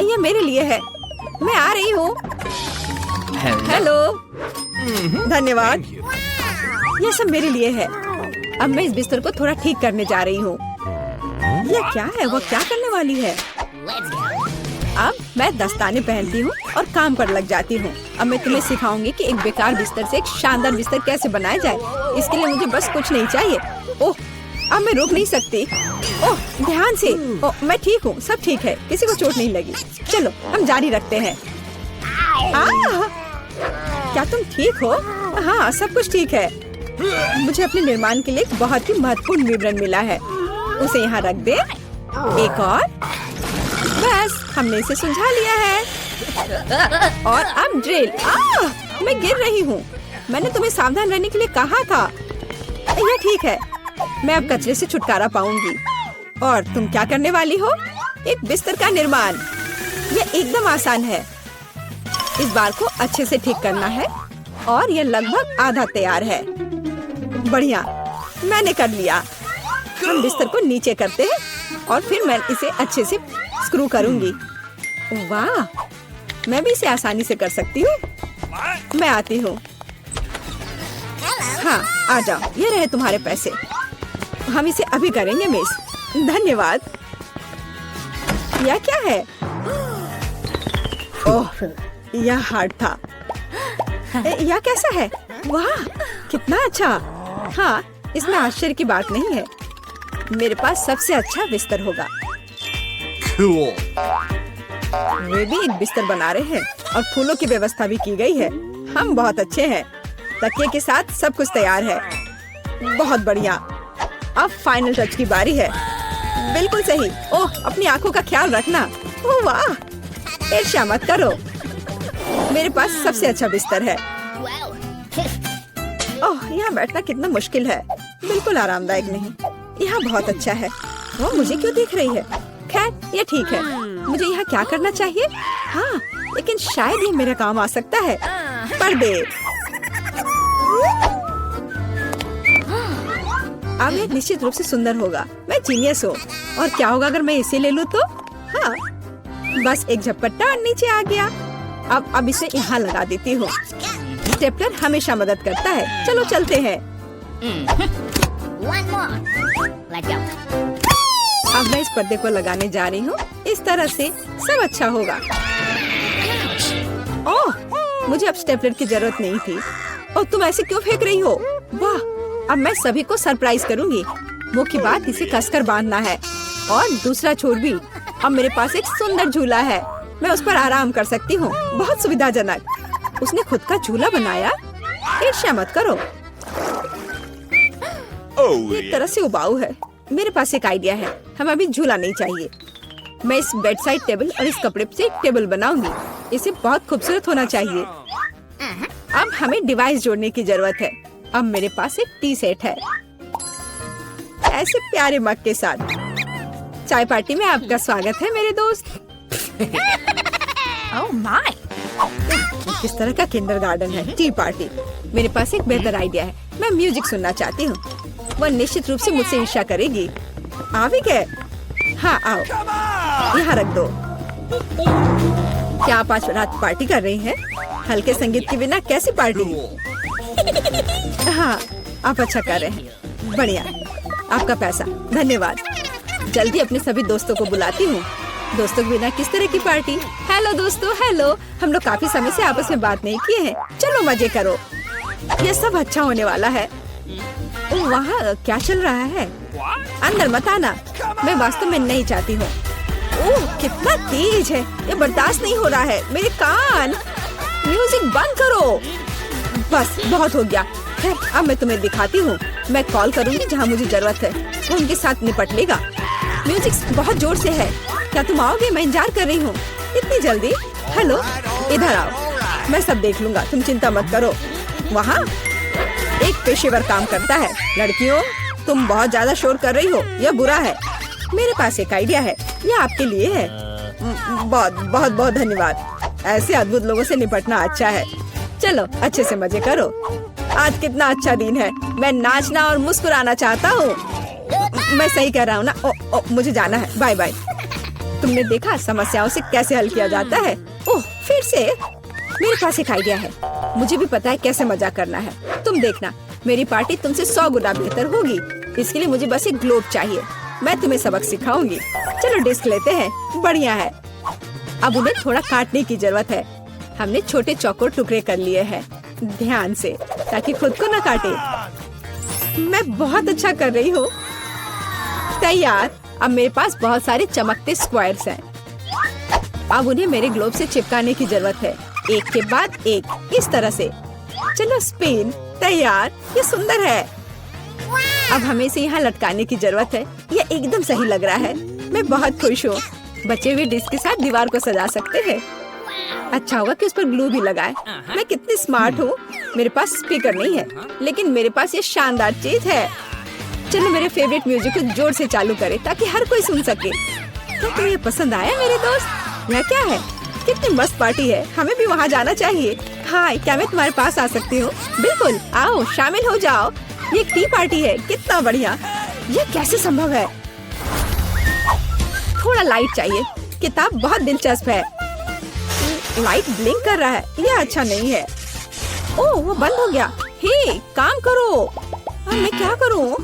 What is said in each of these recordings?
ये मेरे लिए है। मैं आ रही हूँ। हेलो, धन्यवाद। ये सब मेरे लिए है। अब मैं इस बिस्तर को थोड़ा ठीक करने जा रही हूँ। ये क्या है? वो क्या करने वाली है? अब मैं दस्ताने पहनती हूँ और काम पर लग जाती हूँ। अब मैं तुम्हें सिखाऊंगी कि एक बेकार बिस्तर से एक शानदार बिस्तर कैसे बनाया जाए। इसके लिए मुझे बस कुछ नहीं चाहिए। ओह, अब मैं रुक नहीं सकती। ओह, ध्यान से। ओह, मैं ठीक हूँ, सब ठीक है, किसी को चोट नहीं लगी। चलो हम जारी रखते हैं। क्या तुम ठीक हो? हाँ, सब कुछ ठीक है। मुझे अपने निर्माण के लिए एक बहुत ही महत्वपूर्ण विवरण मिला है। उसे यहाँ रख दे। एक और। बस, हमने इसे सुलझा लिया है। और अब ड्रिल। मैं गिर रही हूँ। मैंने तुम्हें सावधान रहने के लिए कहा था। यह ठीक है। मैं अब कचरे से छुटकारा पाऊंगी। और तुम क्या करने वाली हो? एक बिस्तर का निर्माण। यह एकदम आसान है। इस बार को अच्छे से ठीक करना है और यह लगभग आधा तैयार है। बढ़िया, मैंने कर लिया। हम बिस्तर को नीचे करते हैं और फिर मैं इसे अच्छे से स्क्रू करूंगी। वाह, मैं भी इसे आसानी से कर सकती हूँ। मैं आती हूँ। हाँ, आ जाओ। ये रहे तुम्हारे पैसे। हम इसे अभी करेंगे मिस। धन्यवाद। यह क्या है? ओह, यह हार्ड था। यह कैसा है? वाह, कितना अच्छा। हाँ, इसमें आश्चर्य की बात नहीं है। मेरे पास सबसे अच्छा बिस्तर होगा। Cool. वे भी एक बिस्तर बना रहे हैं और फूलों की व्यवस्था भी की गई है। हम बहुत अच्छे हैं। तकिए के साथ सब कुछ तैयार है। बहुत बढ़िया। अब फाइनल टच की बारी है। बिल्कुल सही। ओह, अपनी आंखों का ख्याल रखना। ओह वाह, ईर्ष्या मत करो। मेरे पास सबसे अच्छा बिस्तर है। ओह, यहाँ बैठना कितना मुश्किल है। बिल्कुल आरामदायक नहीं। यहाँ बहुत अच्छा है। वो मुझे क्यों देख रही है? खैर, ये ठीक है। मुझे यहाँ क्या करना चाहिए? हाँ, लेकिन शायद ये मेरे काम आ सकता है। पर्दे। अब ये निश्चित रूप से सुंदर होगा। मैं जीनियस हूँ। और क्या होगा अगर मैं इसे ले लूँ तो? हाँ, बस एक झपट्टा और नीचे आ गया। अब इसे यहाँ लगा देती हूँ। स्टेपलर हमेशा मदद करता है। चलो चलते हैं। अब मैं इस पर्दे को लगाने जा रही हूँ। इस तरह से सब अच्छा होगा। ओह, मुझे अब स्टेपलर की जरूरत नहीं थी। और तुम ऐसे क्यों फेंक रही हो? वाह, अब मैं सभी को सरप्राइज करूँगी। मुख्य बात इसे कसकर बांधना है और दूसरा छोर भी। अब मेरे पास एक सुंदर झूला है। मैं उस पर आराम कर सकती हूँ। बहुत सुविधाजनक। उसने खुद का झूला बनाया। ईर्ष्या मत करो। एक तरह से उबाऊ है। मेरे पास एक आइडिया है। हमें अभी झूला नहीं चाहिए। मैं इस बेड साइड टेबल और इस कपड़े से एक टेबल बनाऊंगी। इसे बहुत खूबसूरत होना चाहिए। अब हमें डिवाइस जोड़ने की जरूरत है। अब मेरे पास एक टी सेट है, ऐसे प्यारे मग के साथ। चाय पार्टी में आपका स्वागत है मेरे दोस्त। Oh my! किस तरह का किंडरगार्टन है टी पार्टी। मेरे पास एक बेहतर आइडिया है। मैं म्यूजिक सुनना चाहती हूँ। वह निश्चित रूप से मुझसे ईर्ष्या करेगी। आ भी गए? हाँ, आओ, यहाँ रख दो। क्या आप आज रात पार्टी कर रही हैं? हल्के संगीत के बिना कैसी पार्टी? हाँ, आप अच्छा कर रहे हैं। बढ़िया, आपका पैसा। धन्यवाद। जल्दी अपने सभी दोस्तों को बुलाती हूँ। दोस्तों के बिना किस तरह की पार्टी? हेलो दोस्तों, हेलो। हम लोग काफी समय से आपस में बात नहीं किए हैं। चलो मजे करो। यह सब अच्छा होने वाला है। ओह, वहाँ क्या चल रहा है? अंदर मत आना। मैं वास्तव में नहीं चाहती हूँ। ओह, कितना तेज है। ये बर्दाश्त नहीं हो रहा है। मेरे कान। म्यूजिक बंद करो। बस, बहुत हो गया। खैर, अब मैं तुम्हें दिखाती हूँ। मैं कॉल करूँगी जहाँ मुझे जरूरत है। वो उनके साथ निपट लेगा। म्यूजिक बहुत जोर से है। क्या तुम आओगे? मैं इंतजार कर रही हूँ। इतनी जल्दी? हेलो, इधर आओ। मैं सब देख लूंगा, तुम चिंता मत करो। वहाँ एक पेशेवर काम करता है। लड़कियों, तुम बहुत ज्यादा शोर कर रही हो। यह बुरा है। मेरे पास एक आइडिया है। यह आपके लिए है। बहुत बहुत बहुत धन्यवाद। ऐसे अद्भुत लोगों से निपटना अच्छा है। चलो अच्छे से मजे करो। आज कितना अच्छा दिन है। मैं नाचना और मुस्कुराना चाहता हूँ। मैं सही कह रहा हूँ ना? मुझे जाना है। Bye bye. तुमने देखा समस्याओं से कैसे हल किया जाता है? ओह, फिर से मेरे पास एक आइडिया है। मुझे भी पता है कैसे मजाक करना है। तुम देखना, मेरी पार्टी तुमसे 100 गुना बेहतर होगी। इसके लिए मुझे बस एक ग्लोब चाहिए। मैं तुम्हें सबक सिखाऊंगी। चलो डिस्क लेते हैं। बढ़िया है। अब उन्हें थोड़ा काटने की जरूरत है। हमने छोटे चौकोर टुकड़े कर लिए हैं, ध्यान से, ताकि खुद को न काटे। मैं बहुत अच्छा कर रही हूँ। तैयार। अब मेरे पास बहुत सारे चमकते स्क्वायर्स हैं। अब उन्हें मेरे ग्लोब से चिपकाने की जरूरत है, एक के बाद एक, इस तरह से। चलो स्पिन। तैयार। ये सुंदर है। अब हमें इसे यहाँ लटकाने की जरूरत है। यह एकदम सही लग रहा है। मैं बहुत खुश हूँ। बचे हुए डिस्क के साथ दीवार को सजा सकते हैं। अच्छा होगा कि उस पर ग्लू भी लगाए। मैं कितनी स्मार्ट हूँ। मेरे पास स्पीकर नहीं है, लेकिन मेरे पास ये शानदार चीज है। चलो मेरे फेवरेट म्यूजिक को जोर से चालू करें ताकि हर कोई सुन सके। क्या तुम्हें ये पसंद आया मेरे दोस्त? यह क्या है? कितनी मस्त पार्टी है। हमें भी वहाँ जाना चाहिए। हाय, क्या मैं तुम्हारे पास आ सकती हूँ? बिल्कुल, आओ शामिल हो जाओ। ये एक टी पार्टी है। कितना बढ़िया। ये कैसे संभव है? थोड़ा लाइट चाहिए। किताब बहुत दिलचस्प है। लाइट ब्लिंक कर रहा है। यह अच्छा नहीं है। ओह, वो बंद हो गया। हे, काम करो। अब मैं क्या करूँ?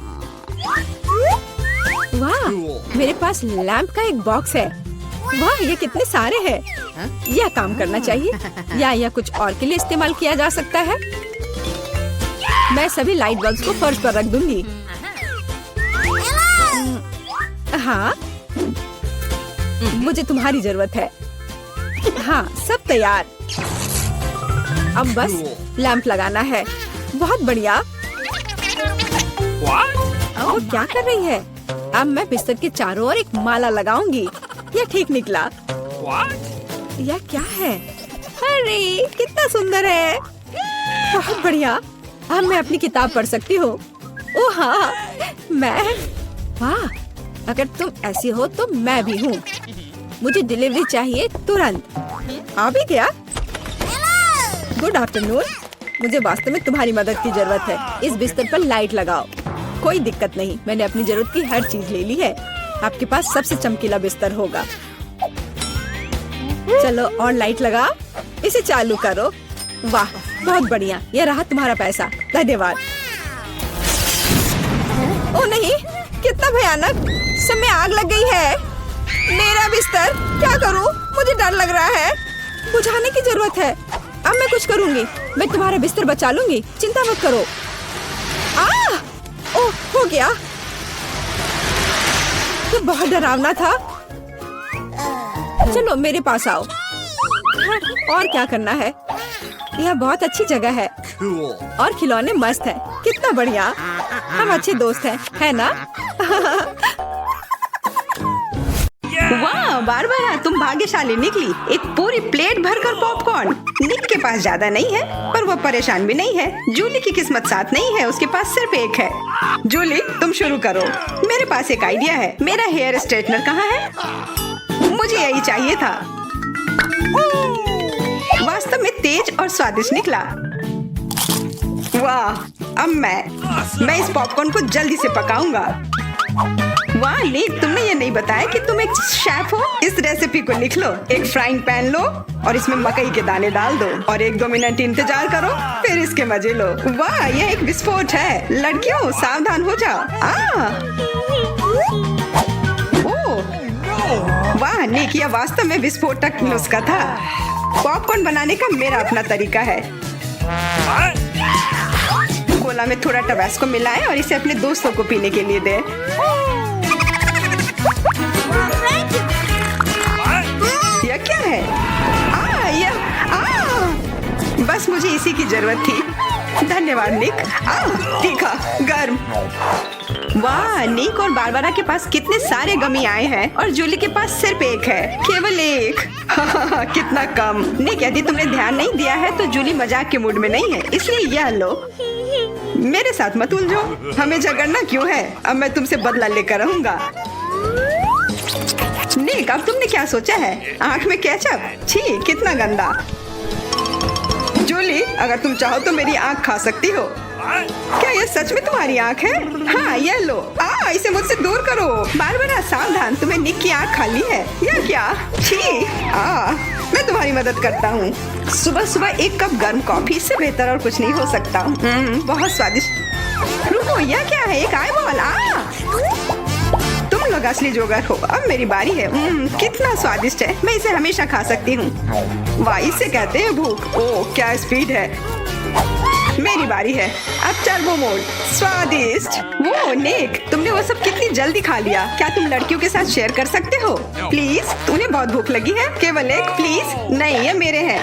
वाह, मेरे पास लैंप का एक बॉक्स है। वाह, ये कितने सारे हैं। यह काम करना चाहिए या कुछ और के लिए इस्तेमाल किया जा सकता है। मैं सभी लाइट बल्ब्स को फर्श पर रख दूंगी। हाँ, मुझे तुम्हारी जरूरत है। हाँ, सब तैयार। अब बस लैंप लगाना है। बहुत बढ़िया। वो क्या कर रही है? अब मैं बिस्तर के चारों ओर एक माला लगाऊंगी। यह ठीक निकला। यह क्या है? अरे, कितना सुंदर है। बहुत बढ़िया। अब मैं अपनी किताब पढ़ सकती हूँ। ओह हाँ, मैं। वाह, अगर तुम ऐसी हो तो मैं भी हूँ। मुझे डिलीवरी चाहिए तुरंत। आ भी गया। Good afternoon. मुझे वास्तव में तुम्हारी मदद की जरूरत है। इस बिस्तर पर लाइट लगाओ। कोई दिक्कत नहीं, मैंने अपनी जरूरत की हर चीज ले ली है। आपके पास सबसे चमकीला बिस्तर होगा। चलो और लाइट लगाओ। इसे चालू करो। वाह, बहुत बढ़िया। यह रहा तुम्हारा पैसा। धन्यवाद। ओ नहीं, कितना भयानक। सब में आग लग गई है। मेरा बिस्तर, क्या करूं? मुझे डर लग रहा है। बुझाने की जरूरत है। अब मैं कुछ करूंगी। मैं तुम्हारा बिस्तर बचा लूंगी। चिंता मत करो। ओह, हो गया। ये बहुत डरावना था। चलो मेरे पास आओ। और क्या करना है? यह बहुत अच्छी जगह है। Cool. और खिलौने मस्त हैं। कितना बढ़िया। हम अच्छे दोस्त हैं, है ना? वाह बारबरा, तुम भाग्यशाली निकली। एक पूरी प्लेट भरकर पॉपकॉर्न। निक के पास ज्यादा नहीं है, पर वो परेशान भी नहीं है। जूली की किस्मत साथ नहीं है, उसके पास सिर्फ एक है। जूली, तुम शुरू करो। मेरे पास एक आइडिया है। मेरा हेयर स्ट्रेटनर कहाँ है? मुझे यही चाहिए था। वास्तव में तेज और स्वादिष्ट निकला। वाह, अब मैं इस पॉपकॉर्न को जल्दी से पकाऊंगा। वाह निक, तुमने ये नहीं बताया कि तुम एक शेफ हो। इस रेसिपी को लिख लो। एक फ्राइंग पैन लो और इसमें मकई के दाने डाल दो और 1-2 मिनट इंतजार करो, फिर इसके मजे लो। वाह, यह एक विस्फोट है। लड़कियों, सावधान हो जाओ। ओह, वाह निक, यह वास्तव में विस्फोटक नुस्खा था। पॉपकॉर्न बनाने का मेरा अपना तरीका है। कोला में थोड़ा टबास्को मिलाएं और इसे अपने दोस्तों को पीने के लिए दें। यह क्या है? बस मुझे इसी की जरूरत थी। धन्यवाद निक। तीखा, गर्म। वाह, निक और बारबरा के पास कितने सारे गमी आए हैं और जूली के पास सिर्फ एक है। केवल एक। कितना कम। निक, यदि तुमने ध्यान नहीं दिया है तो जूली मजाक के मूड में नहीं है, इसलिए यह लो। मेरे साथ मत उलझो। हमें झगड़ना क्यों है? अब मैं तुमसे बदला लेकर रहूंगा। निक, अब तुमने क्या सोचा है? आँख में केचप? छी, कितना गंदा। जूली, अगर तुम चाहो तो मेरी आँख खा सकती हो। क्या यह सच में तुम्हारी आँख है? हाँ, यह लो। इसे मुझसे दूर करो। बारबरा सावधान, तुम्हें निक की आँख खाली है या क्या? छी, मैं तुम्हारी मदद करता हूँ। सुबह सुबह एक कप गर्म कॉफी, इससे बेहतर और कुछ नहीं हो सकता। बहुत स्वादिष्ट। रुको, यह क्या है? एक आईबॉल। तुम लोग असली जोगर हो। अब मेरी बारी है। कितना स्वादिष्ट है, मैं इसे हमेशा खा सकती हूँ। वाह, इसे कहते हैं भूख। ओह, क्या स्पीड है। मेरी बारी है। अब टर्बो मोड। स्वादिष्ट। वो निक, तुमने वो सब कितनी जल्दी खा लिया। क्या तुम लड़कियों के साथ शेयर कर सकते हो? प्लीज, उन्हें बहुत भूख लगी है। केवल एक, प्लीज। नहीं, ये मेरे हैं।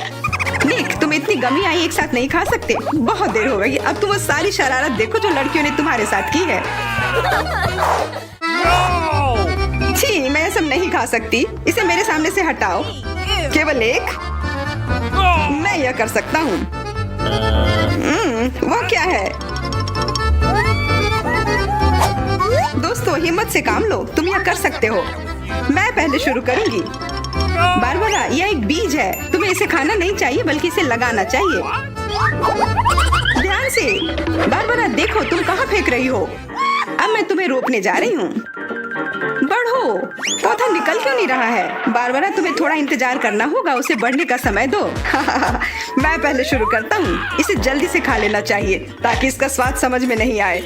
निक, तुम इतनी गमी आई एक साथ नहीं खा सकते। बहुत देर हो गई। अब तुम वो सारी शरारत देखो जो लड़कियों ने तुम्हारे साथ की है। छी, मैं ये सब नहीं खा सकती। इसे मेरे सामने से हटाओ। केवल एक। मैं यह कर सकता हूँ। वो क्या है? दोस्तों, हिम्मत से काम लो, तुम यह कर सकते हो। मैं पहले शुरू करूंगी। बारबरा, यह एक बीज है। तुम्हें इसे खाना नहीं चाहिए बल्कि इसे लगाना चाहिए। ध्यान से। बारबरा, देखो तुम कहाँ फेंक रही हो। अब मैं तुम्हें रोकने जा रही हूँ। बढ़ो। पौधा निकल क्यों नहीं रहा है? बारबरा, तुम्हें थोड़ा इंतजार करना होगा, उसे बढ़ने का समय दो। मैं पहले शुरू करता हूँ। इसे जल्दी से खा लेना चाहिए ताकि इसका स्वाद समझ में नहीं आए।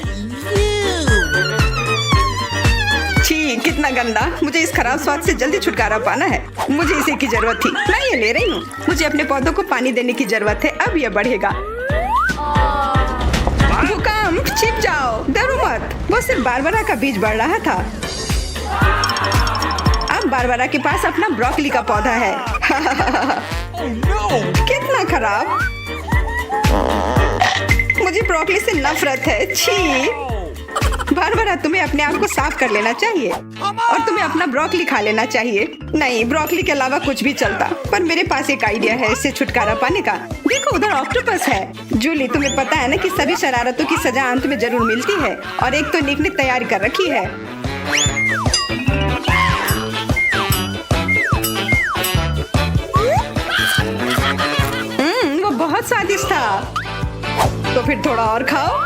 छी, कितना गंदा। मुझे इस खराब स्वाद से जल्दी छुटकारा पाना है। मुझे इसी की जरूरत थी। मैं ये ले रही हूँ। मुझे अपने पौधों को पानी देने की जरूरत है। अब यह बढ़ेगा। भूकंप, छिप जाओ, डरो मत। वो सिर्फ बारबरा का बीज बढ़ रहा था। अब बारबरा के पास अपना ब्रोकली का पौधा है। कितना खराब। मुझे ब्रोकली से नफरत है। छी। बारबरा, तुम्हें अपने आप को साफ कर लेना चाहिए और तुम्हें अपना ब्रोकली खा लेना चाहिए। नहीं, ब्रोकली के अलावा कुछ भी चलता, पर मेरे पास एक आइडिया है इससे छुटकारा पाने का। देखो, उधर ऑक्टोपस है। जूली, तुम्हें पता है ना कि सभी शरारतों की सजा अंत में जरूर मिलती है, और एक तो निक ने तैयारी कर रखी है। वो बहुत स्वादिष्ट था। तो फिर थोड़ा और खाओ।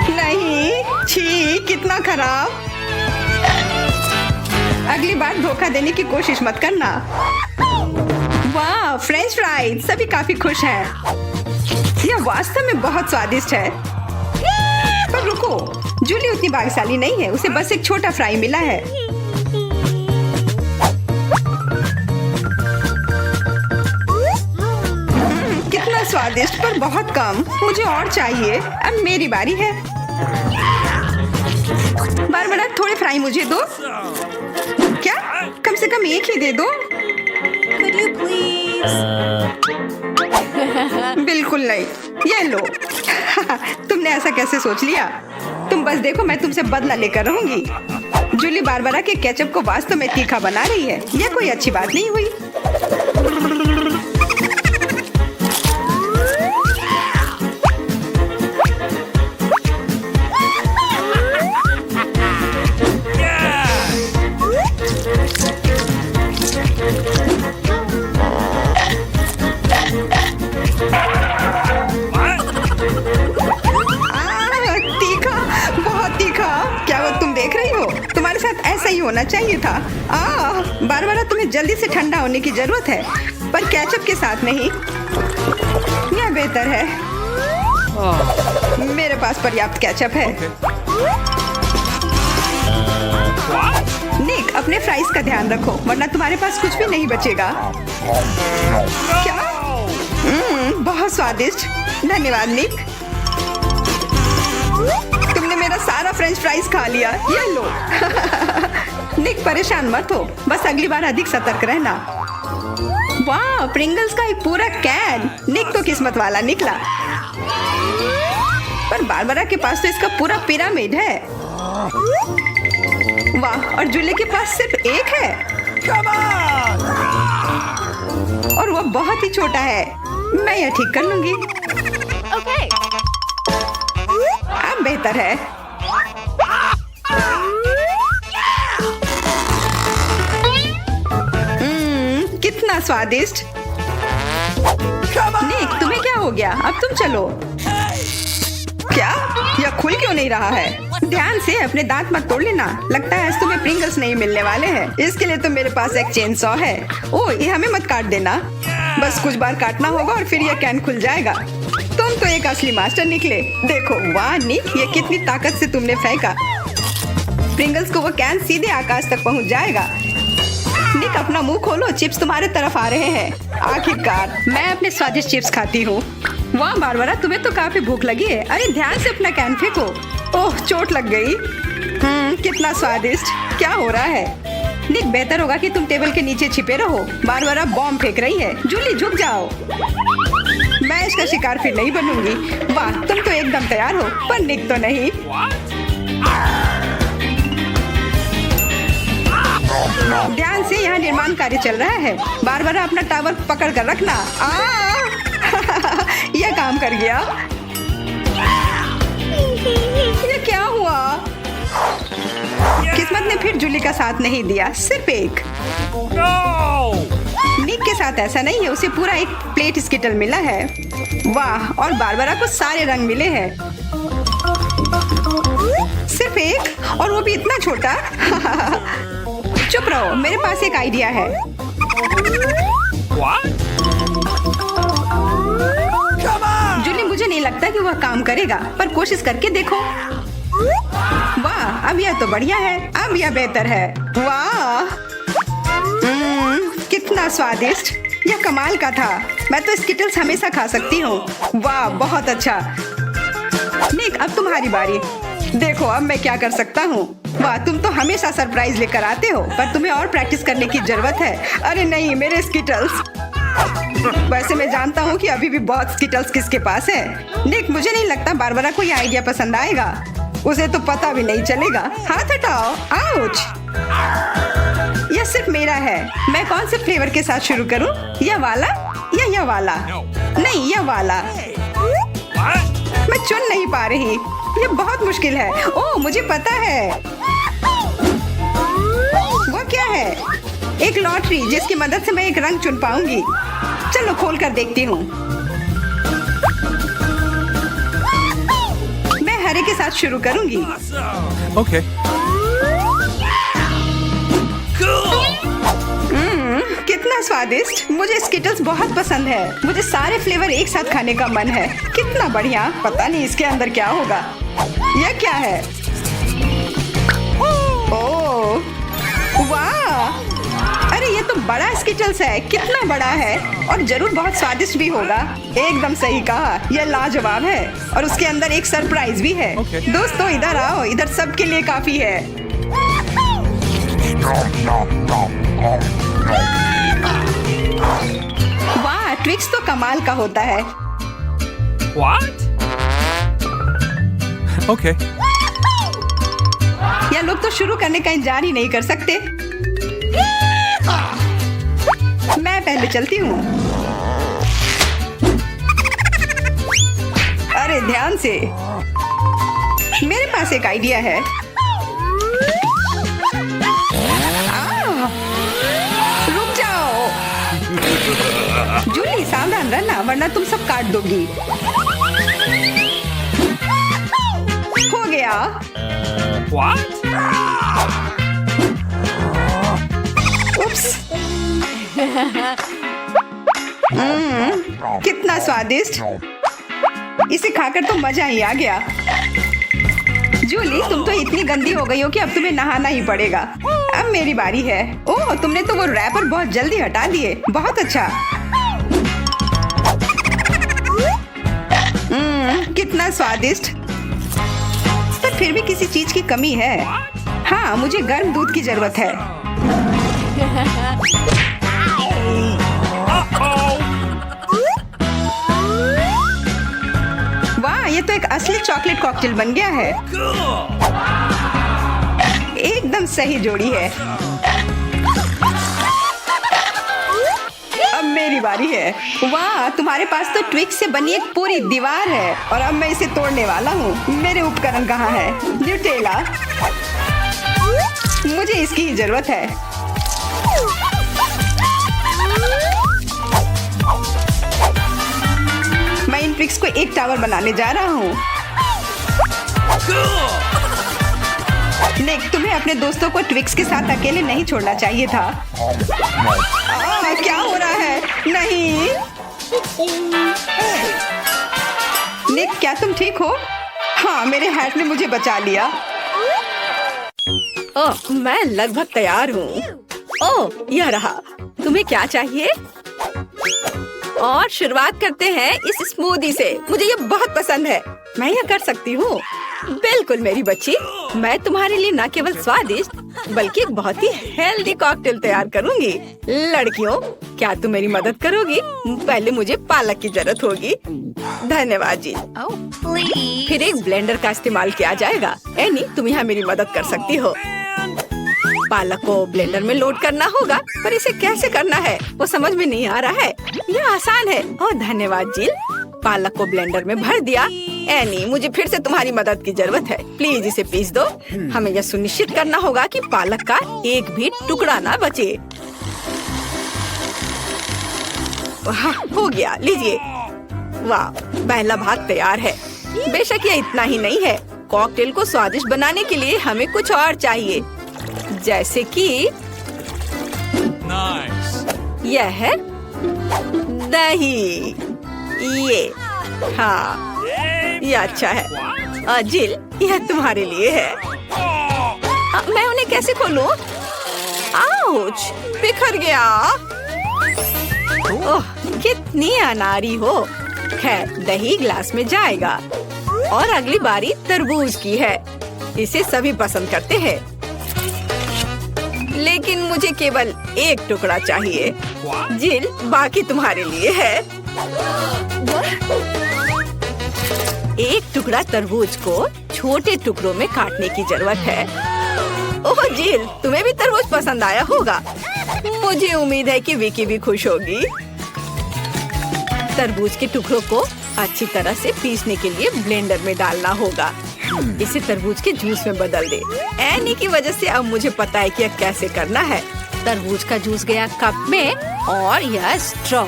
नहीं, छी, कितना खराब। अगली बार धोखा देने की कोशिश मत करना। वाह, फ्रेंच फ्राइज। सभी काफी खुश हैं। यह वास्तव में बहुत स्वादिष्ट है। पर रुको, जूली उतनी भाग्यशाली नहीं है। उसे बस एक छोटा फ्राई मिला है। कितना स्वादिष्ट, पर बहुत कम। मुझे और चाहिए। अब मेरी बारी है। बारबरा, थोड़े फ्राई मुझे दो। क्या? कम से कम एक ही दे दो। Could you please? बिल्कुल नहीं। ये लो। तुमने ऐसा कैसे सोच लिया? तुम बस देखो, मैं तुमसे बदला लेकर रहूंगी। जूली बारबरा के केचप को वास्तव में तीखा बना रही है। यह कोई अच्छी बात नहीं हुई। ऐसा ही होना चाहिए था। बारबरा, तुम्हें जल्दी से ठंडा होने की जरूरत है, पर केचप के साथ नहीं। यह बेहतर है। मेरे पास पर्याप्त केचप है। निक, अपने फ्राइज का ध्यान रखो, वरना तुम्हारे पास कुछ भी नहीं बचेगा। क्या? बहुत स्वादिष्ट। धन्यवाद निक। तुमने मेरा सारा फ्रेंच फ्राइज खा लिया। ये लो। निक, परेशान मत हो, बस अगली बार अधिक सतर्क रहना। वाह, प्रिंगल्स का एक पूरा कैन। निक तो किस्मत वाला निकला। पर बारबरा के पास तो इसका पूरा पिरामिड है। वाह, और जूली के पास सिर्फ एक है। और वो बहुत ही छोटा है। मैं यह ठीक कर लूंगी। Okay. अब बेहतर है। कितना स्वादिष्ट। निक, तुम्हें क्या हो गया? अब तुम चलो। क्या? यह खुल क्यों नहीं रहा है? ध्यान से अपने दांत मत तोड़ लेना। लगता है आज तुम्हें प्रिंगल्स नहीं मिलने वाले हैं। इसके लिए तो मेरे पास एक चेन सॉ है। ओह, ये हमें मत काट देना। बस कुछ बार काटना होगा और फिर यह कैन खुल जाएगा। तुम तो एक असली मास्टर निकले। देखो, वाह निक, ये कितनी ताकत से तुमने फेंका। प्रिंगल्स को वो कैन सीधे आकाश तक पहुंच जाएगा। निक, अपना मुंह खोलो, चिप्स तुम्हारे तरफ आ रहे हैं। आखिरकार मैं अपने स्वादिष्ट चिप्स खाती हूँ। वाह बारबरा, तुम्हें तो काफी भूख लगी है। अरे ध्यान से अपना कैन फेंको। ओह, चोट लग गई। कितना स्वादिष्ट। क्या हो रहा है? निक, बेहतर होगा कि तुम टेबल के नीचे छिपे रहो। बारबरा बॉम्ब फेंक रही है। जूली, झुक जाओ। मैं इसका शिकार फिर नहीं बनूंगी। वाह, तुम तो एकदम तैयार हो, पर निक तो नहीं। ध्यान से, यहाँ निर्माण कार्य चल रहा है। बारबरा अपना टावर पकड़ कर रखना। यह काम कर गया। ये क्या हुआ? किस्मत ने फिर जूली का साथ नहीं दिया, सिर्फ एक। निक के साथ ऐसा नहीं है, उसे पूरा एक प्लेट स्किटल मिला है। वाह, और बारबरा को सारे रंग मिले हैं। सिर्फ एक, और वो भी इतना छोटा। चुप रहो, मेरे पास एक आइडिया है। जूली, मुझे नहीं लगता कि वह काम करेगा, पर कोशिश करके देखो। वाह, अब यह तो बढ़िया है। अब यह बेहतर है। वाह, कितना स्वादिष्ट। यह कमाल का था। मैं तो स्किटल्स हमेशा खा सकती हूँ। वाह, बहुत अच्छा। निक, अब तुम्हारी बारी। देखो अब मैं क्या कर सकता हूँ। वाह, तुम तो हमेशा सरप्राइज लेकर आते हो, पर तुम्हें और प्रैक्टिस करने की जरूरत है। अरे नहीं, मेरे स्किटल्स। वैसे मैं जानता हूँ कि अभी भी बहुत स्किटल्स किसके पास है। निक, मुझे नहीं लगता बारबरा को यह आइडिया पसंद आएगा। उसे तो पता भी नहीं चलेगा। हाथ हटाओ। आउच। यह सिर्फ मेरा है। मैं कौन से फ्लेवर के साथ शुरू करूँ? यह वाला या यह वाला? नहीं, यह वाला। मैं चुन नहीं पा रही। यह बहुत मुश्किल है। ओह, मुझे पता है। वो क्या है? एक लॉटरी जिसकी मदद से मैं एक रंग चुन पाऊंगी। चलो खोल कर देखती हूँ। मैं हरे के साथ शुरू करूंगी। Okay. कितना स्वादिष्ट। मुझे स्किटल्स बहुत पसंद है। मुझे सारे फ्लेवर एक साथ खाने का मन है। कितना बढ़िया। पता नहीं इसके अंदर क्या होगा। यह क्या है? ओह, वाह। अरे ये तो बड़ा स्किटल्स है। कितना बड़ा है, और जरूर बहुत स्वादिष्ट भी होगा। एकदम सही कहा, यह लाजवाब है। और उसके अंदर एक सरप्राइज भी है। Okay. दोस्तों इधर आओ, इधर सबके लिए काफी है। वाह, ट्विक्स तो कमाल का होता है। What? Okay. यह लोग तो शुरू करने का इंतजार ही नहीं कर सकते। मैं पहले चलती हूँ। अरे ध्यान से। मेरे पास एक आइडिया है। रुक जाओ। जूली, सावधान रहना, वरना तुम सब काट दोगी। हो गया। What? उप्स। कितना स्वादिष्ट। इसे खाकर तो मजा ही आ गया। जूली, तुम तो इतनी गंदी हो गई हो कि अब तुम्हें नहाना ही पड़ेगा। अब मेरी बारी है। ओह, तुमने तो वो रैपर बहुत जल्दी हटा दिए। बहुत अच्छा। कितना स्वादिष्ट। पर फिर भी किसी चीज की कमी है। हाँ, मुझे गर्म दूध की जरूरत है। वाह, ये तो एक असली चॉकलेट कॉकटेल बन गया है। एकदम सही जोड़ी है। अब मेरी बारी है। वाह, तुम्हारे पास तो ट्विक्स से बनी एक पूरी दीवार है, और अब मैं इसे तोड़ने वाला हूँ। मेरे उपकरण कहाँ है? न्यूटेला। मुझे इसकी ही जरूरत है। मैं इन ट्विक्स को एक टावर बनाने जा रहा हूँ। निक, तुम्हें अपने दोस्तों को ट्विक्स के साथ अकेले नहीं छोड़ना चाहिए था। क्या हो रहा है? नहीं निक, क्या तुम ठीक हो? हाँ, मेरे हैट ने मुझे बचा लिया। ओह, मैं लगभग तैयार हूँ। ओह, यह रहा। तुम्हें क्या चाहिए? और शुरुआत करते हैं इस स्मूदी से। मुझे ये बहुत पसंद है। मैं यह कर सकती हूँ। बिल्कुल मेरी बच्ची, मैं तुम्हारे लिए न केवल स्वादिष्ट बल्कि एक बहुत ही हेल्दी कॉकटेल तैयार करूँगी। लड़कियों, क्या तुम मेरी मदद करोगी? पहले मुझे पालक की जरूरत होगी। धन्यवाद जी। फिर एक ब्लेंडर का इस्तेमाल किया जाएगा। एनी, तुम यहाँ मेरी मदद कर सकती हो। पालक को ब्लेंडर में लोड करना होगा, पर इसे कैसे करना है वो समझ में नहीं आ रहा है। यह आसान है। ओह धन्यवाद जिल। पालक को ब्लेंडर में भर दिया। एनी, मुझे फिर से तुम्हारी मदद की जरूरत है। प्लीज इसे पीस दो। हमें यह सुनिश्चित करना होगा कि पालक का एक भी टुकड़ा ना बचे। हो गया, लीजिए। वाह, पहला भाग तैयार है। बेशक यह इतना ही नहीं है। कॉकटेल को स्वादिष्ट बनाने के लिए हमें कुछ और चाहिए, जैसे कि यह है दही। ये हाँ, ये अच्छा है। जिल, यह तुम्हारे लिए है। मैं उन्हें कैसे खोलूं? आउच, बिखर गया। ओह, कितनी अनारी हो। खैर, दही ग्लास में जाएगा। और अगली बारी तरबूज की है। इसे सभी पसंद करते हैं, लेकिन मुझे केवल एक टुकड़ा चाहिए। जिल, बाकी तुम्हारे लिए है। एक टुकड़ा तरबूज को छोटे टुकड़ों में काटने की जरूरत है। ओह जिल, तुम्हें भी तरबूज पसंद आया होगा। मुझे उम्मीद है कि विकी भी खुश होगी। तरबूज के टुकड़ों को अच्छी तरह से पीसने के लिए ब्लेंडर में डालना होगा। इसे तरबूज के जूस में बदल दे। एनी की वजह से अब मुझे पता है कि यह कैसे करना है। तरबूज का जूस गया कप में और यह स्ट्रॉ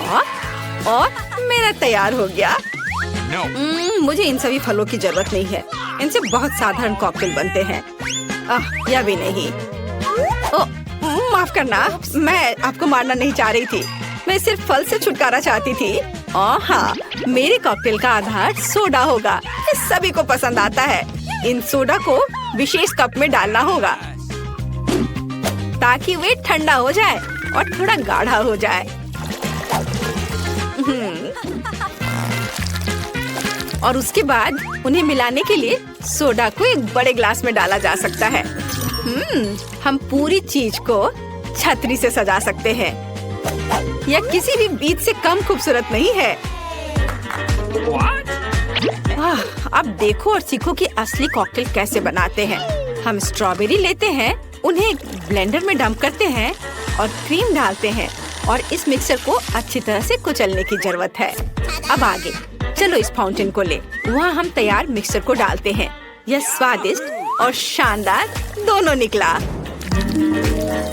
और मेरा तैयार हो गया। मुझे इन सभी फलों की जरूरत नहीं है। इनसे बहुत साधारण कॉकटेल बनते हैं। यह भी नहीं। माफ करना, मैं आपको मारना नहीं चाह रही थी। मैं सिर्फ फल से छुटकारा चाहती थी। हाँ, मेरे कॉकटेल का आधार सोडा होगा। ये सभी को पसंद आता है। इन सोडा को विशेष कप में डालना होगा ताकि वे ठंडा हो जाए और थोड़ा गाढ़ा हो जाए। और उसके बाद उन्हें मिलाने के लिए सोडा को एक बड़े ग्लास में डाला जा सकता है। हम पूरी चीज को छतरी से सजा सकते हैं। यह किसी भी बीज से कम खूबसूरत नहीं है। अब देखो और सीखो कि असली कॉकटेल कैसे बनाते हैं। हम स्ट्रॉबेरी लेते हैं, उन्हें ब्लेंडर में डंप करते हैं और क्रीम डालते हैं और इस मिक्सर को अच्छी तरह से कुचलने की जरूरत है। अब आगे चलो इस फाउंटेन को ले। वहाँ हम तैयार मिक्सर को डालते हैं। यह स्वादिष्ट और शानदार दोनों निकला।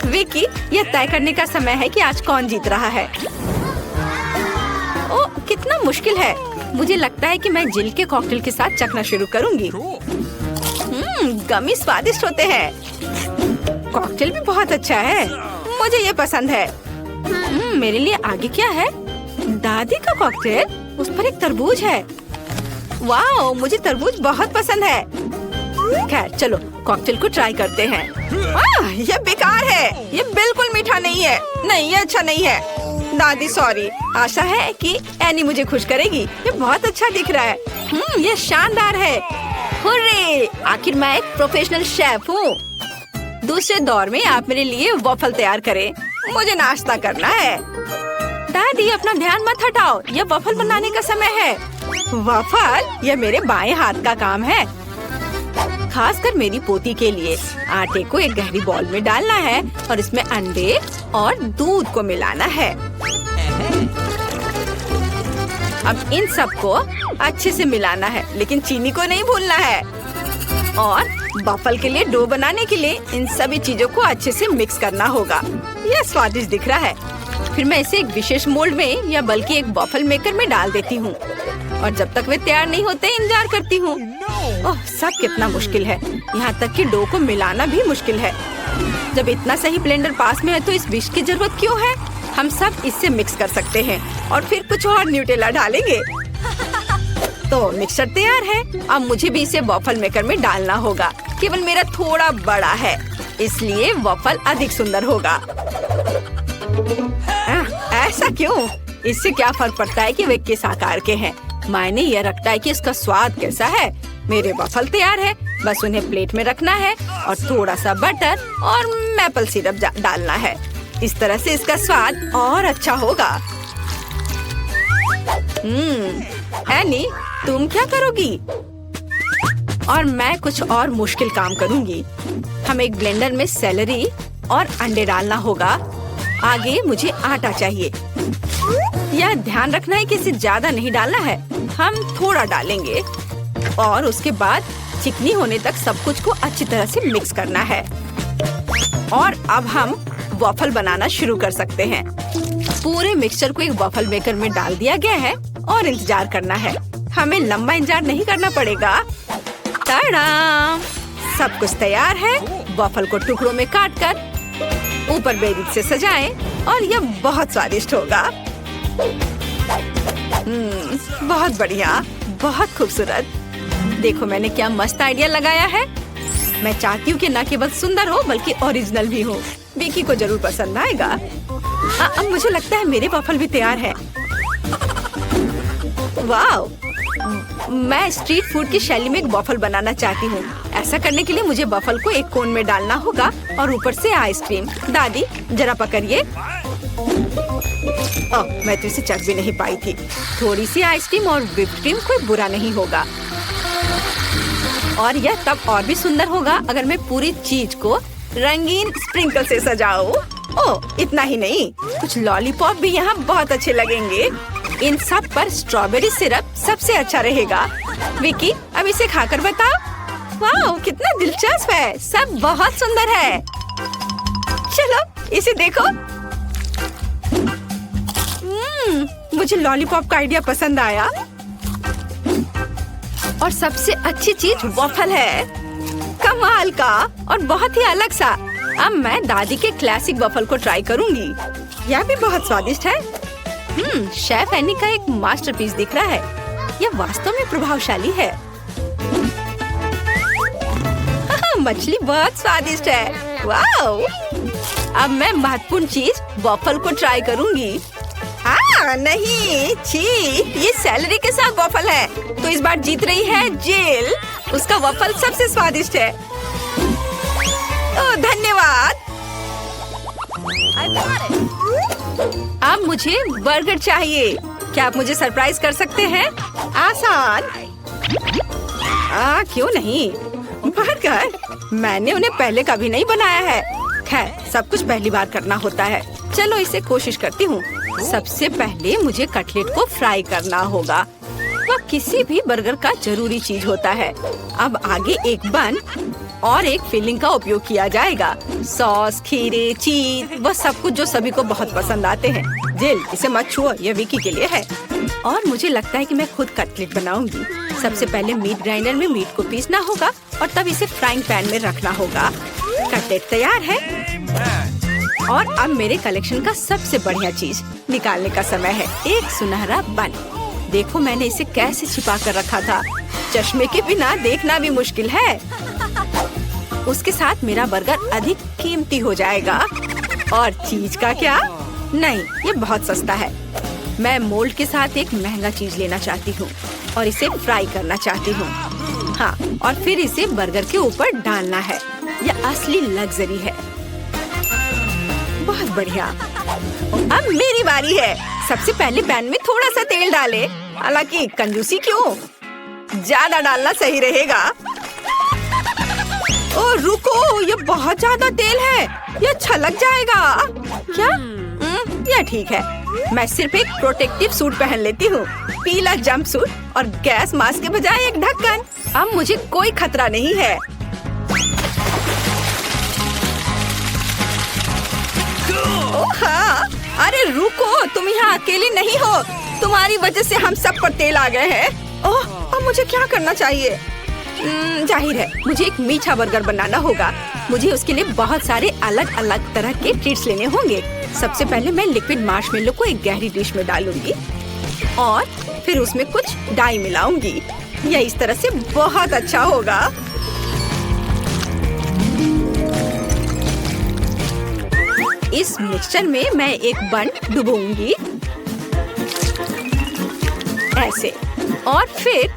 विकी, यह तय करने का समय है कि आज कौन जीत रहा है। ओ, कितना मुश्किल है। मुझे लगता है कि मैं जिल के कॉकटेल के साथ चखना शुरू करूंगी। गमी स्वादिष्ट होते हैं। कॉकटेल भी बहुत अच्छा है। मुझे ये पसंद है। मेरे लिए आगे क्या है? दादी का कॉकटेल, उस पर एक तरबूज है। वाह, मुझे तरबूज बहुत पसंद है। खैर चलो कॉकटेल को ट्राई करते हैं। यह बेकार है। यह बिल्कुल मीठा नहीं है। नहीं, यह अच्छा नहीं है। दादी सॉरी। आशा है कि एनी मुझे खुश करेगी। ये बहुत अच्छा दिख रहा है। यह शानदार है। हुर्रे! आखिर मैं एक प्रोफेशनल शेफ हूँ। दूसरे दौर में आप मेरे लिए वॉफल तैयार करें। मुझे नाश्ता करना है। दादी, अपना ध्यान मत हटाओ। यह वॉफल बनाने का समय है। वॉफल? यह मेरे बाएं हाथ का काम है, खासकर मेरी पोती के लिए। आटे को एक गहरी बॉल में डालना है और इसमें अंडे और दूध को मिलाना है। अब इन सबको अच्छे से मिलाना है, लेकिन चीनी को नहीं भूलना है। और वॉफल के लिए डो बनाने के लिए इन सभी चीजों को अच्छे से मिक्स करना होगा। यह स्वादिष्ट दिख रहा है। फिर मैं इसे एक विशेष मोल्ड में या बल्कि एक वॉफल मेकर में डाल देती हूँ। और जब तक वे तैयार नहीं होते इंतजार करती हूँ। ओह, सब कितना मुश्किल है। यहाँ तक कि डो को मिलाना भी मुश्किल है। जब इतना सही ब्लेंडर पास में है तो इस विस्क की जरूरत क्यों है? हम सब इससे मिक्स कर सकते हैं और फिर कुछ और न्यूटेला डालेंगे। तो मिक्सचर तैयार है। अब मुझे भी इसे वॉफल मेकर में डालना होगा। केवल मेरा थोड़ा बड़ा है, इसलिए वॉफल अधिक सुंदर होगा। ऐसा क्यों? इससे क्या फर्क पड़ता है कि वे किस आकार के हैं? मायने यह रखता है कि इसका स्वाद कैसा है। मेरे वॉफल तैयार है, बस उन्हें प्लेट में रखना है और थोड़ा सा बटर और मैपल सिरप डालना है। इस तरह से इसका स्वाद और अच्छा होगा। एनी, तुम क्या करोगी? और मैं कुछ और मुश्किल काम करूंगी। हम एक ब्लेंडर में सेलरी और अंडे डालना होगा। आगे मुझे आटा चाहिए। यह ध्यान रखना है कि इसे ज्यादा नहीं डालना है। हम थोड़ा डालेंगे और उसके बाद चिकनी होने तक सब कुछ को अच्छी तरह से मिक्स करना है। और अब हम वॉफल बनाना शुरू कर सकते हैं। पूरे मिक्सचर को एक वॉफल मेकर में डाल दिया गया है और इंतजार करना है। हमें लंबा इंतजार नहीं करना पड़ेगा। टाडा! सब कुछ तैयार है। वॉफल को टुकड़ों में काटकर ऊपर बेरीज से सजाएं और यह बहुत स्वादिष्ट होगा। बहुत बढ़िया, बहुत खूबसूरत। देखो मैंने क्या मस्त आइडिया लगाया है। मैं चाहती हूँ कि न केवल सुंदर हो बल्कि ओरिजिनल भी हो। विकी को जरूर पसंद आएगा। अब मुझे लगता है मेरे वॉफल भी तैयार है। वाव! मैं स्ट्रीट फूड की शैली में एक वॉफल बनाना चाहती हूँ। ऐसा करने के लिए मुझे वॉफल को एक कोन में डालना होगा और ऊपर से आइसक्रीम। दादी जरा पकड़िए। मैं तो इसे चख भी नहीं पाई थी। थोड़ी सी आइसक्रीम और व्हिप्ड क्रीम कोई बुरा नहीं होगा। और यह तब और भी सुंदर होगा अगर मैं पूरी चीज को रंगीन स्प्रिंकल से सजाऊं। ओह, इतना ही नहीं, कुछ लॉलीपॉप भी यहाँ बहुत अच्छे लगेंगे। इन सब पर स्ट्रॉबेरी सिरप सबसे अच्छा रहेगा। विकी, अब इसे खाकर बताओ। वाह, कितना दिलचस्प है। सब बहुत सुंदर है। चलो इसे देखो। मुझे लॉलीपॉप का आइडिया पसंद आया। और सबसे अच्छी चीज वॉफल है। कमाल का और बहुत ही अलग सा। अब मैं दादी के क्लासिक वॉफल को ट्राई करूंगी। यह भी बहुत स्वादिष्ट है। शेफ एनी का एक मास्टरपीस दिख रहा है। यह वास्तव में प्रभावशाली है। मछली बहुत स्वादिष्ट है। वाओ! अब मैं महत्वपूर्ण चीज वॉफल को ट्राई करूंगी। नहीं, छी, ये सैलरी के साथ वॉफल है। तो इस बार जीत रही है जिल। उसका वॉफल सबसे स्वादिष्ट है। ओह, धन्यवाद। अब मुझे बर्गर चाहिए। क्या आप मुझे सरप्राइज कर सकते हैं? आसान। क्यों नहीं? बर्गर, मैंने उन्हें पहले कभी नहीं बनाया है। खैर, सब कुछ पहली बार करना होता है। चलो इसे कोशिश करती हूँ। सबसे पहले मुझे कटलेट को फ्राई करना होगा। वह किसी भी बर्गर का जरूरी चीज होता है। अब आगे एक बन और एक फिलिंग का उपयोग किया जाएगा। सॉस, खीरे, चीज, वह सब कुछ जो सभी को बहुत पसंद आते हैं। जिल, इसे मत छुओ, यह विकी के लिए है। और मुझे लगता है कि मैं खुद कटलेट बनाऊंगी। सबसे पहले मीट ग्राइंडर में मीट को पीसना होगा और तब इसे फ्राइंग पैन में रखना होगा। कटलेट तैयार है। और अब मेरे कलेक्शन का सबसे बढ़िया चीज निकालने का समय है। एक सुनहरा बन। देखो मैंने इसे कैसे छिपा कर रखा था। चश्मे के बिना देखना भी मुश्किल है। उसके साथ मेरा बर्गर अधिक कीमती हो जाएगा। और चीज का क्या? नहीं, ये बहुत सस्ता है। मैं मोल्ड के साथ एक महंगा चीज लेना चाहती हूँ और इसे फ्राई करना चाहती हूँ। हाँ, और फिर इसे बर्गर के ऊपर डालना है। यह असली लग्जरी है। बहुत बढ़िया। अब मेरी बारी है। सबसे पहले पैन में थोड़ा सा तेल डाले। हालांकि कंजूसी क्यों? ज्यादा डालना सही रहेगा। ओ रुको, ये बहुत ज्यादा तेल है। ये छलक जाएगा। क्या? यह ठीक है। मैं सिर्फ एक प्रोटेक्टिव सूट पहन लेती हूँ। पीला जंप सूट और गैस मास्क के बजाय एक ढक्कन। अब मुझे कोई खतरा नहीं है। हाँ, अरे रुको, तुम यहाँ अकेली नहीं हो। तुम्हारी वजह से हम सब पर तेल आ गए हैं। ओह, अब मुझे क्या करना चाहिए? जाहिर है मुझे एक मीठा बर्गर बनाना होगा। मुझे उसके लिए बहुत सारे अलग अलग तरह के ट्रीट्स लेने होंगे। सबसे पहले मैं लिक्विड मार्शमेलो को एक गहरी डिश में डालूंगी और फिर उसमें कुछ डाई मिलाऊंगी। यह इस तरह से बहुत अच्छा होगा। इस मिक्सचर में मैं एक बन डुबोऊंगी ऐसे, और फिर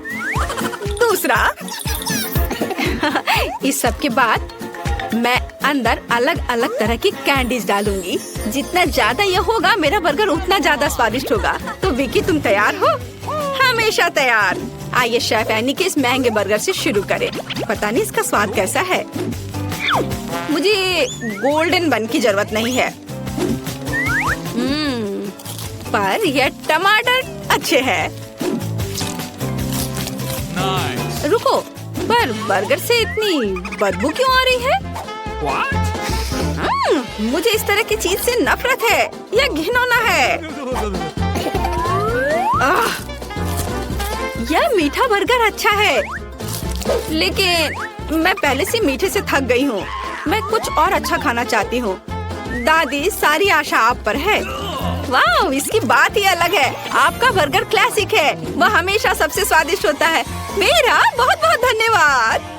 दूसरा। इस सब के बाद मैं अंदर अलग अलग तरह की कैंडीज डालूंगी। जितना ज्यादा यह होगा मेरा बर्गर उतना ज्यादा स्वादिष्ट होगा। तो विकी, तुम तैयार हो? हमेशा तैयार। आइए शेफ एनी के इस महंगे बर्गर से शुरू करें। पता नहीं इसका स्वाद कैसा है। मुझे गोल्डन बन की जरूरत नहीं है, पर यह टमाटर अच्छे हैं। Nice. रुको, पर बर्गर से इतनी बदबू क्यों आ रही है? What? मुझे इस तरह की चीज से नफरत है। यह घिनौना है। यह मीठा बर्गर अच्छा है, लेकिन मैं पहले से मीठे से थक गई हूँ। मैं कुछ और अच्छा खाना चाहती हूँ। दादी, सारी आशा आप पर है। वाह, इसकी बात ही अलग है। आपका बर्गर क्लासिक है। वह हमेशा सबसे स्वादिष्ट होता है। मेरा बहुत बहुत धन्यवाद।